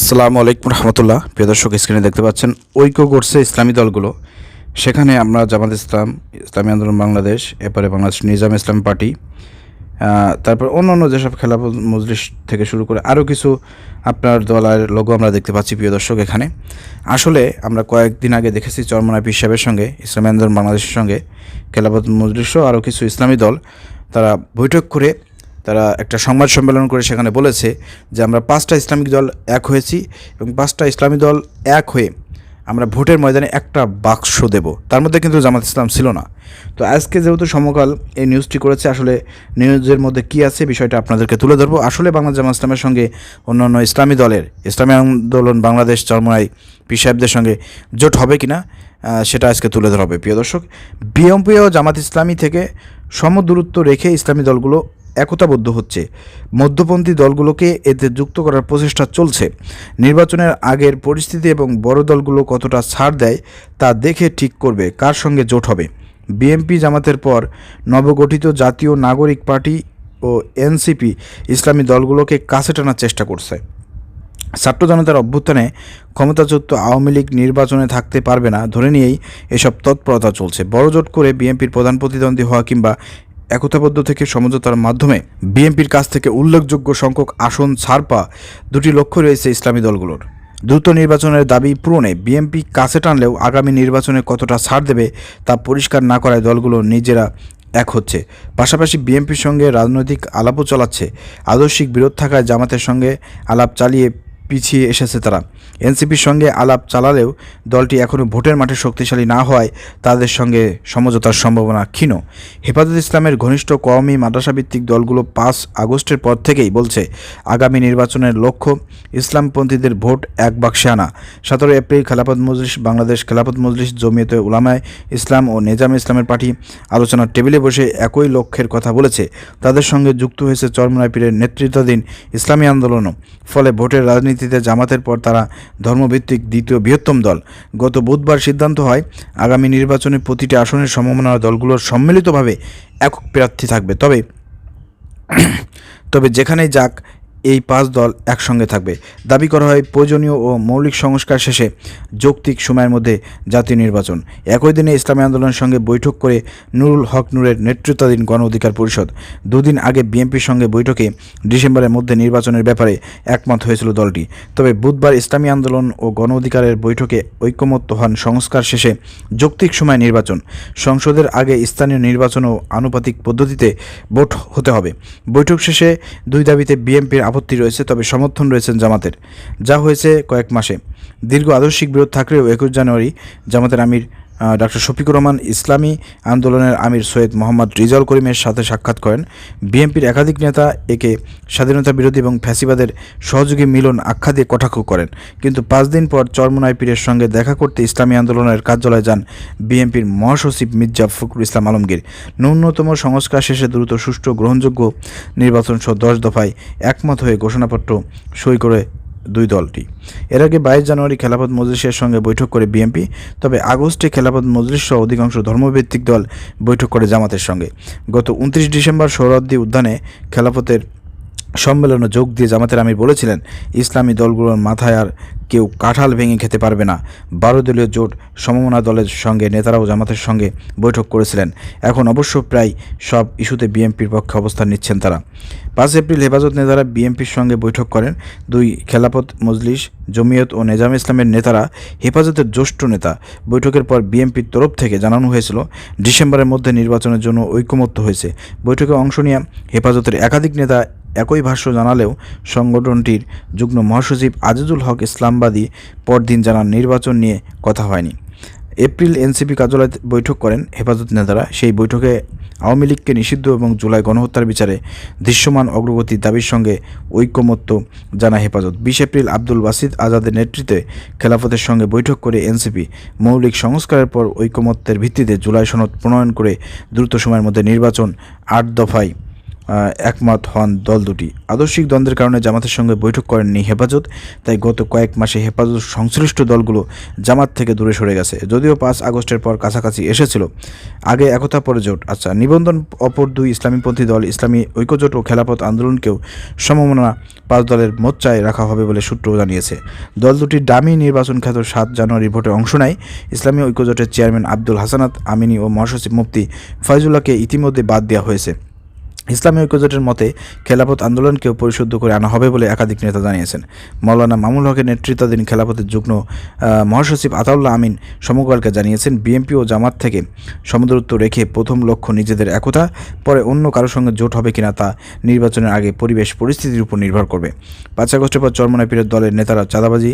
আসসালামু আলাইকুম রহমতুল্লাহ। প্রিয় দর্শক, স্ক্রিনে দেখতে পাচ্ছেন ঐক্য করছে ইসলামী দলগুলো। সেখানে আমরা জামাত ইসলাম, ইসলামী আন্দোলন বাংলাদেশ, এরপরে বাংলাদেশ নিজাম ইসলাম পার্টি, তারপর অন্য যেসব খেলাফত মজলিস থেকে শুরু করে আরও কিছু আপনার দলের লোগো আমরা দেখতে পাচ্ছি। প্রিয় দর্শক, এখানে আসলে আমরা কয়েকদিন আগে দেখেছি চরমনাই পীর সাহেবের সঙ্গে ইসলামী আন্দোলন বাংলাদেশের সঙ্গে খেলাফত মজলিসও আরও কিছু ইসলামী দল তারা বৈঠক করে তারা একটা সংবাদ সম্মেলন করে সেখানে বলেছে যে আমরা 5টা ইসলামিক দল এক হয়েছি এবং 5টা ইসলামী দল এক হয়ে আমরা ভোটের ময়দানে একটা বাক্স দেব। তার মধ্যে কিন্তু জামাত ইসলাম ছিল না। তো আজকে যেহেতু সমকাল এই নিউজটি করেছে, আসলে নিউজের মধ্যে কী আছে বিষয়টা আপনাদেরকে তুলে ধরবো। আসলে বাংলাদেশ জামাত ইসলামের সঙ্গে অন্যান্য ইসলামী দলের ইসলামী আন্দোলন বাংলাদেশ চরমনাই পীর সাহেবদের সঙ্গে জোট হবে কিনা সেটা আজকে তুলে ধরা হবে। প্রিয় দর্শক, বিএনপি ও জামাত ইসলামী থেকে সমদূরত্ব রেখে ইসলামী দলগুলো একতাবদ্ধ হচ্ছে। মধ্যপন্থী দলগুলোকে এতে যুক্ত করার প্রচেষ্টা চলছে। নির্বাচনের আগের পরিস্থিতি এবং বড় দলগুলো কতটা ছাড় দেয় তা দেখে ঠিক করবে কার সঙ্গে জোট হবে। বিএনপি জামাতের পর নবগঠিত জাতীয় নাগরিক পার্টি ও এনসিপি ইসলামী দলগুলোকে কাছে টানার চেষ্টা করছে। ছাত্র জনতার অভ্যুত্থানে ক্ষমতাচ্যুত আওয়ামী লীগ নির্বাচনে থাকতে পারবে না ধরে নিয়েই এসব তৎপরতা চলছে। বড় জোট করে বিএনপির প্রধান প্রতিদ্বন্দ্বী হওয়া কিংবা একতাবদ্ধ থেকে সমঝোতার মাধ্যমে বিএনপির কাছ থেকে উল্লেখযোগ্য সংখ্যক আসন ছাড় পাওয়া দুটি লক্ষ্য রয়েছে ইসলামী দলগুলোর। দ্রুত নির্বাচনের দাবি পূরণে বিএনপি কাছে টানলেও আগামী নির্বাচনে কতটা ছাড় দেবে তা পরিষ্কার না করায় দলগুলো নিজেরা এক হচ্ছে। পাশাপাশি বিএনপির সঙ্গে রাজনৈতিক আলাপও চালাচ্ছে। আদর্শিক বিরোধ থাকায় জামাতের সঙ্গে আলাপ চালিয়ে পিছিয়ে এসেছে তারা। এনসিপির সঙ্গে আলাপ চালালেও দলটি এখনও ভোটের মাঠে শক্তিশালী না হওয়ায় তাদের সঙ্গে সমঝোতার সম্ভাবনা ক্ষীণ। হেফাজত ইসলামের ঘনিষ্ঠ কওমি মাদ্রাসাভিত্তিক দলগুলো 5 আগস্টের পর থেকেই বলছে আগামী নির্বাচনের লক্ষ্য ইসলামপন্থীদের ভোট এক বাক্সে আনা। 17 এপ্রিল খেলাফত মজলিস বাংলাদেশ, খেলাফত মজলিস, জমিয়তে উলামায়ে ইসলাম ও নিজাম ইসলামের পার্টি আলোচনার টেবিলে বসে একই লক্ষ্যের কথা বলেছে। তাদের সঙ্গে যুক্ত হয়েছে চরমনাই পীরের নেতৃত্বাধীন ইসলামী আন্দোলনও। ফলে ভোটের রাজনীতিতে জামাতের পর তারা ধর্মভিত্তিক দ্বিতীয় বৃহত্তম দল। গত বুধবার সিদ্ধান্ত হয় আগামী নির্বাচনে প্রতিটি আসনের সমমনা দলগুলোর সম্মিলিতভাবে একক প্রার্থী থাকবে। তবে যেখানেই যাক এই 5 দল একসঙ্গে থাকবে। দাবি করা হয় প্রয়োজনীয় ও মৌলিক সংস্কার শেষে যৌক্তিক সময়ের মধ্যে জাতীয় নির্বাচন। একই দিনে ইসলামী আন্দোলনের সঙ্গে বৈঠক করে নুরুল হক নূরের নেতৃত্বাধীন গণ অধিকার পরিষদ। 2 দিন আগে বিএনপির সঙ্গে বৈঠকে ডিসেম্বরের মধ্যে নির্বাচনের ব্যাপারে একমত হয়েছিল দলটি। তবে বুধবার ইসলামী আন্দোলন ও গণ অধিকারের বৈঠকে ঐকমত্য হন সংস্কার শেষে যৌক্তিক সময় নির্বাচন। সংসদের আগে স্থানীয় নির্বাচন ও আনুপাতিক পদ্ধতিতে ভোট হতে হবে। বৈঠক শেষে 2 দাবিতে বিএনপির আপত্তি রয়েছে, তবে সমর্থন রয়েছেন জামাতের। যা হয়েছে কয়েক মাসে। দীর্ঘ আদর্শিক বিরোধ থাকলেও 21 জানুয়ারি জামাতের আমির ডক্টর শফিকুর রহমান ইসলামী আন্দোলনের আমির সৈয়দ মোহাম্মদ রিজাউল করিমের সাথে সাক্ষাৎ করেন। বিএনপির একাধিক নেতা একে স্বাধীনতা বিরোধী এবং ফ্যাসিবাদের সহযোগী মিলন আখ্যা দিয়ে কটাক্ষ করেন। কিন্তু 5 দিন পর চরমনাই পীরের সঙ্গে দেখা করতে ইসলামী আন্দোলনের কার্যালয়ে যান বিএনপির মহাসচিব মির্জা ফখরুল ইসলাম আলমগীর। ন্যূনতম সংস্কার শেষে দ্রুত সুষ্ঠু গ্রহণযোগ্য নির্বাচন সহ 10 দফায় একমত হয়ে ঘোষণাপত্র সই করে 2 দলটি। এর আগে 22 জানুয়ারি খেলাফত মজলিসের সঙ্গে বৈঠক করে বিএনপি। তবে আগস্টে খেলাফত মজলিস সহ অধিকাংশ ধর্মভিত্তিক দল বৈঠক করে জামাতের সঙ্গে। গত 29 ডিসেম্বর সোহরাওয়ার্দী উদ্যানে খেলাফতের সম্মেলনে যোগ দিয়ে জামাতের আমির বলেছিলেন ইসলামী দলগুলোর মাথায় আর কেউ কাঁঠাল ভেঙে খেতে পারবে না। 12 দলীয় জোট সমমনা দলের সঙ্গে নেতারাও জামাতের সঙ্গে বৈঠক করেছিলেন। এখন অবশ্য প্রায় সব ইস্যুতে বিএনপির পক্ষে অবস্থান নিচ্ছেন তারা। 5 এপ্রিল হেফাজত নেতারা বিএনপির সঙ্গে বৈঠক করেন। 2 খেলাফত মজলিস, জমিয়ত ও নিজাম ইসলামের নেতারা হেফাজতের জ্যেষ্ঠ নেতা। বৈঠকের পর বিএনপির তরফ থেকে জানানো হয়েছিল ডিসেম্বরের মধ্যে নির্বাচনের জন্য ঐকমত্য হয়েছে। বৈঠকে অংশ নিয়ে হেফাজতের একাধিক নেতা একই ভাষ্য জানালেও সংগঠনটির যুগ্ম মহাসচিব আজিজুল হক ইসলামবাদী পরদিন জানান নির্বাচন নিয়ে কথা হয়নি। এপ্রিল এনসিপি কার্যালয়ে বৈঠক করেন হেফাজত নেতারা। সেই বৈঠকে আওয়ামী লীগকে নিষিদ্ধ এবং জুলাই গণহত্যার বিচারে দৃশ্যমান অগ্রগতির দাবির সঙ্গে ঐকমত্য জানায় হেফাজত। 20 এপ্রিল আব্দুল বাসিত আজাদের নেতৃত্বে খেলাফতের সঙ্গে বৈঠক করে এনসিপি মৌলিক সংস্কারের পর ঐকমত্যের ভিত্তিতে জুলাই সনদ প্রণয়ন করে দ্রুত সময়ের মধ্যে নির্বাচন 8 দফায় একমত হন দল দুটি। আদর্শিক দ্বন্দ্বের কারণে জামাতের সঙ্গে বৈঠক করেননি হেফাজত, তাই গত কয়েক মাসে হেফাজত সংশ্লিষ্ট দলগুলো জামাত থেকে দূরে সরে গেছে। যদিও 5 আগস্টের পর কাছাকাছি এসেছিল, আগে একতা পরে জোট। আচ্ছা, নিবন্ধন অপর দুই ইসলামীপন্থী দল ইসলামী ঐক্যজোট ও খেলাফত আন্দোলনকেও সমমনা 5 দলের মোর্চায় রাখা হবে বলে সূত্র জানিয়েছে। দল দুটির ডামি নির্বাচন খ্যাত 7 জানুয়ারি ভোটে অংশ নেয়। ইসলামী ঐক্যজোটের চেয়ারম্যান আব্দুল হাসানাত আমিনী ও মহাসচিব মুফতি ফয়জুল্লাহকে ইতিমধ্যে বাদ দেওয়া হয়েছে। ইসলামী ঐক্যজোটের মতে খেলাফত আন্দোলনকেও পরিশুদ্ধ করে আনা হবে বলে একাধিক নেতা জানিয়েছেন। মাওলানা মামুল হকের নেতৃত্বাধীন খেলাফতের যুগ্ম মহাসচিব আতাউল্লাহ আমিন সমকালকে জানিয়েছেন, বিএনপি ও জামাত থেকে সমদূরত্ব রেখে প্রথম লক্ষ্য নিজেদের একতা, পরে অন্য কারোর সঙ্গে জোট হবে কিনা তা নির্বাচনের আগে পরিবেশ পরিস্থিতির উপর নির্ভর করবে। 5 আগস্টের পর চরমোনাই পীরের দলের নেতারা চাঁদাবাজি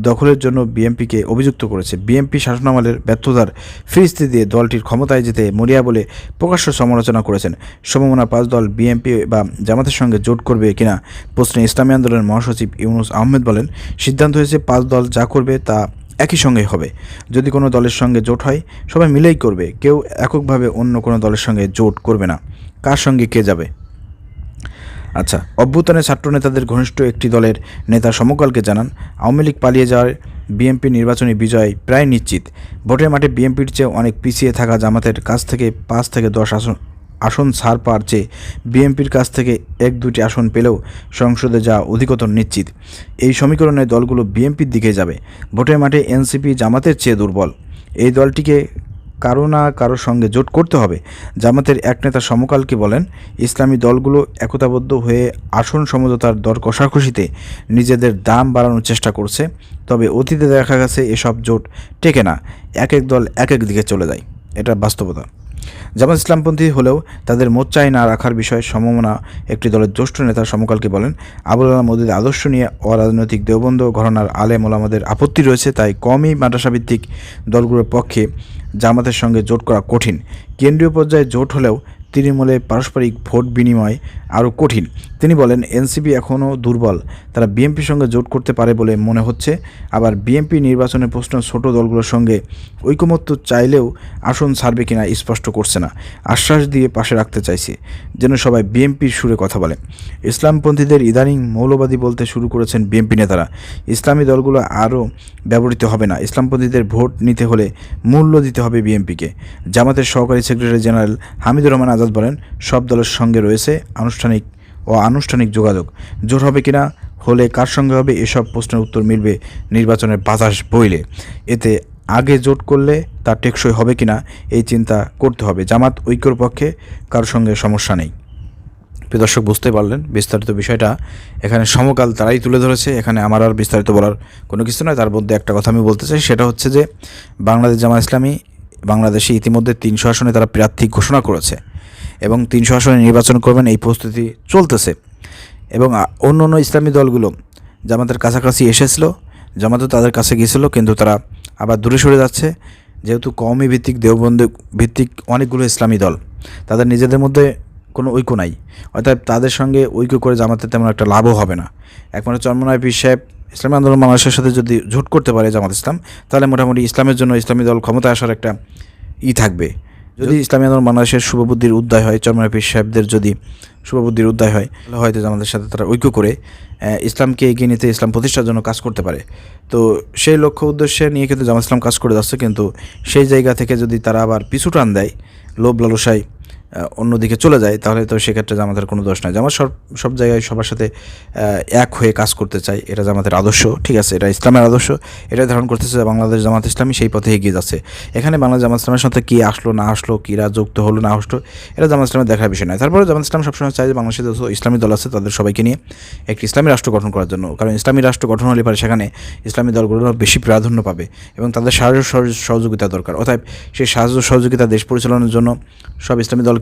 দখলের জন্য বিএনপিকে অভিযুক্ত করেছে। বিএনপি শাসনামলের ব্যর্থতার ফিরিস্তি দিয়ে দলটির ক্ষমতায় যেতে মরিয়া বলে প্রকাশ্য সমালোচনা করেছেন। সমমনা 5 দল বিএনপি বা জামাতের সঙ্গে জোট করবে কিনা প্রশ্নে ইসলামী আন্দোলনের মহাসচিব ইউনুস আহমেদ বলেন, সিদ্ধান্ত হয়েছে 5 দল যা করবে তা একই সঙ্গে হবে। যদি কোনো দলের সঙ্গে জোট হয় সবাই মিলেই করবে, কেউ এককভাবে অন্য কোনো দলের সঙ্গে জোট করবে না। কার সঙ্গে কে যাবে? আচ্ছা, অভ্যুত্থানে ছাত্রনেতাদের ঘনিষ্ঠ একটি দলের নেতা সমকালকে জানান, আওয়ামী লীগ পালিয়ে যাওয়ার বিএনপি নির্বাচনী বিজয় প্রায় নিশ্চিত। ভোটের মাঠে বিএনপির চেয়ে অনেক পিছিয়ে থাকা জামাতের কাছ থেকে 5 থেকে 10 আসন ছাড় পাওয়ার চেয়ে বিএনপির কাছ থেকে 1-2টি আসন পেলেও সংসদে যাওয়া অধিকতর নিশ্চিত। এই সমীকরণে দলগুলো বিএনপির দিকে যাবে। ভোটের মাঠে এনসিপি জামাতের চেয়ে দুর্বল। এই দলটিকে কারো না কারো সঙ্গে জোট করতে হবে। জামাতের এক নেতা সমকালকে বলেন, ইসলামী দলগুলো একতাবদ্ধ হয়ে আসন সমঝোতার দর কষাকষিতে নিজেদের দাম বাড়ানোর চেষ্টা করছে। তবে অতীতে দেখা গেছে এসব জোট টেকে না, এক এক দল এক এক দিকে চলে যায়। এটা বাস্তবতা। জামাত ইসলামপন্থী হলেও তাদের মোর্চায় না রাখার বিষয়ে সমমনা একটি দলের জ্যেষ্ঠ নেতা সমকালকে বলেন, আবুল আলাম মওদুদের আদর্শ নিয়ে অরাজনৈতিক দেওবন্দ ঘরানার আলেম ওলামাদের আপত্তি রয়েছে, তাই কমই মাদ্রাসাভিত্তিক দলগুলোর পক্ষে জামাতের সঙ্গে জোট করা কঠিন। কেন্দ্রীয় পর্যায়ে জোট হলেও তৃণমূলে পারস্পরিক ভোট বিনিময় আরও কঠিন। তিনি বলেন, এনসিপি এখনও দুর্বল, তারা বিএনপির সঙ্গে জোট করতে পারে বলে মনে হচ্ছে। আবার বিএনপি নির্বাচনের প্রশ্ন ছোট দলগুলোর সঙ্গে ঐকমত্য চাইলেও আসন ছাড়বে কিনা স্পষ্ট করছে না। আশ্বাস দিয়ে পাশে রাখতে চাইছে, যেন সবাই বিএনপির সুরে কথা বলে। ইসলামপন্থীদের ইদানিং মৌলবাদী বলতে শুরু করেছেন বিএনপি নেতারা। ইসলামী দলগুলো আরও ব্যবহৃত হবে না। ইসলামপন্থীদের ভোট নিতে হলে মূল্য দিতে হবে বিএনপিকে। জামাতের সহকারী সেক্রেটারি জেনারেল হামিদুর রহমান আজাদ বলেন, সব দলের সঙ্গে রয়েছে আনুষ্ঠানিক ও আনুষ্ঠানিক যোগাযোগ। জোট হবে কিনা, হলে কার সঙ্গে হবে, এসব প্রশ্নের উত্তর মিলবে নির্বাচনের বাতাস বইলে। এতে আগে জোট করলে তা টেকসই হবে কিনা এই চিন্তা করতে হবে। জামাত ঐক্যর পক্ষে, কার সঙ্গে সমস্যা নেই। প্রিয় দর্শক, বুঝতে পারলেন বিস্তারিত বিষয়টা এখানে সমকাল তারাই তুলে ধরেছে। এখানে আমার আর বিস্তারিত বলার কোনো কিছু নয়। তার মধ্যে একটা কথা আমি বলতে চাই, সেটা হচ্ছে যে বাংলাদেশ জামাত ইসলামী বাংলাদেশে ইতিমধ্যে 300 আসনে তারা প্রার্থী ঘোষণা করেছে এবং 300 আসনে নির্বাচন করবেন, এই প্রস্তুতি চলতেছে। এবং অন্য অন্য ইসলামী দলগুলো জামাতের কাছাকাছি এসেছিল, জামাতও তাদের কাছে গিয়েছিল, কিন্তু তারা আবার দূরে সরে যাচ্ছে। যেহেতু কওমি ভিত্তিক দেওবন্দি ভিত্তিক অনেকগুলো ইসলামী দল, তাদের নিজেদের মধ্যে কোনো ঐক্য নাই, অর্থাৎ তাদের সঙ্গে ঐক্য করে জামাতের তেমন একটা লাভও হবে না। একমাত্র চরমোনাই পীর সাহেব ইসলামী আন্দোলন বাংলাদেশের সাথে যদি জোট করতে পারে জামাত ইসলাম, তাহলে মোটামুটি ইসলামের জন্য ইসলামী দল ক্ষমতায় আসার একটা থাকবে। যদি ইসলামী আন্দোলন বাংলাদেশের শুভবুদ্ধির উদয় হয়, চরমোনাই পীর সাহেবদের যদি শুভবুদ্ধির উদয় হয়, তাহলে হয়তো আমাদের সাথে তারা ঐক্য করে ইসলামকে এগিয়ে নিতে, ইসলাম প্রতিষ্ঠার জন্য কাজ করতে পারে। তো সেই লক্ষ্য উদ্দেশ্যে নিয়ে কিন্তু জামাত ইসলাম কাজ করে যাচ্ছে। কিন্তু সেই জায়গা থেকে যদি তারা আবার পিছু টান দেয়, লোভ লালসায় অন্যদিকে চলে যায়, তাহলে তো সেক্ষেত্রে জামাতের কোনো দোষ নাই। জামাত সব জায়গায় সবার সাথে এক হয়ে কাজ করতে চায়, এটা জামাতের আদর্শ, ঠিক আছে, এটা ইসলামের আদর্শ, এটা ধারণ করতেছে বাংলাদেশ জামাত ইসলামী, সেই পথে এগিয়ে যাচ্ছে। এখানে বাংলাদেশ জামাত ইসলামের সাথে কী আসলো না আসলো, কীরা যুক্ত হলো না আসলো, এটা জামাত ইসলামের দেখার বিষয় নয়। তারপরে জামাত ইসলাম সবসময় চায় যে বাংলাদেশে যত ইসলামী দল আছে তাদের সবাইকে নিয়ে একটি ইসলামী রাষ্ট্র গঠন করার জন্য, কারণ ইসলামী রাষ্ট্র গঠন হলে পরে সেখানে ইসলামী দলগুলো বেশি প্রাধান্য পাবে এবং তাদের সাহায্য সহযোগিতা দরকার। অতএব সেই সাহায্য সহযোগিতা দেশ পরিচালনার জন্য সব ইসলামী দলকে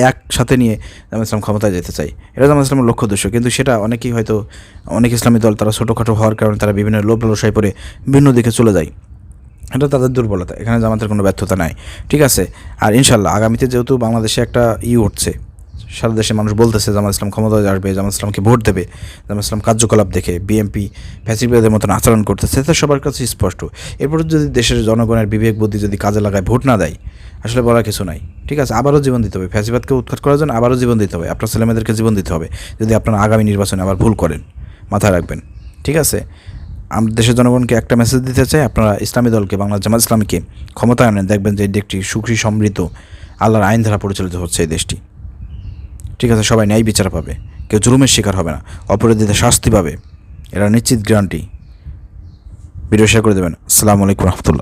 একসাথে নিয়ে জামাত ইসলাম ক্ষমতায় যেতে চাই, এটা জামাত ইসলামের লক্ষ্য উদ্দেশ্য। কিন্তু সেটা অনেকেই হয়তো অনেক ইসলামী দল তারা ছোটোখাটো হওয়ার কারণে তারা বিভিন্ন লোভ লালসায় পড়ে ভিন্ন দিকে চলে যায়, এটা তাদের দুর্বলতা। এখানে জামাতের কোনো ব্যর্থতা নাই, ঠিক আছে। আর ইনশাল্লাহ আগামীতে যেহেতু বাংলাদেশে একটা উঠছে, সারা দেশে মানুষ বলতেছে জামাত ইসলাম ক্ষমতায় আসবে, জামাত ইসলামকে ভোট দেবে, জামাত ইসলাম কার্যকলাপ দেখে বিএনপি ফ্যাসিবাদের মতন আচরণ করতেছে, তো সবার কাছে স্পষ্ট। এরপরে যদি দেশের জনগণের বিবেক বুদ্ধি যদি কাজে লাগায় ভোট না দেয়, আসলে বলার কিছু নাই। ঠিক আছে, আবারও জীবন দিতে হবে, ফ্যাসিবাদকে উৎখাত করার জন্য আবারও জীবন দিতে হবে, আপনার ছেলেমেয়েদেরকে জীবন দিতে হবে যদি আপনারা আগামী নির্বাচনে আবার ভুল করেন, মাথায় রাখবেন। ঠিক আছে, আমরা দেশের জনগণকে একটা মেসেজ দিতে চাই, আপনারা ইসলামী দলকে, বাংলা জামাত ইসলামীকে ক্ষমতায় আনেন, দেখবেন যে একটি সুখী সমৃদ্ধ আল্লাহর আইন ধারা পরিচালিত হচ্ছে এই দেশটি। ঠিক আছে, সবাই ন্যায় বিচার পাবে, কেউ জুলুমের শিকার হবে না, অপরাধীদের শাস্তি পাবে, এরা নিশ্চিত গ্যারান্টি। ভিডিও শেয়ার করে দেবেন। আসসালামু আলাইকুম রহমতুল্লাহ।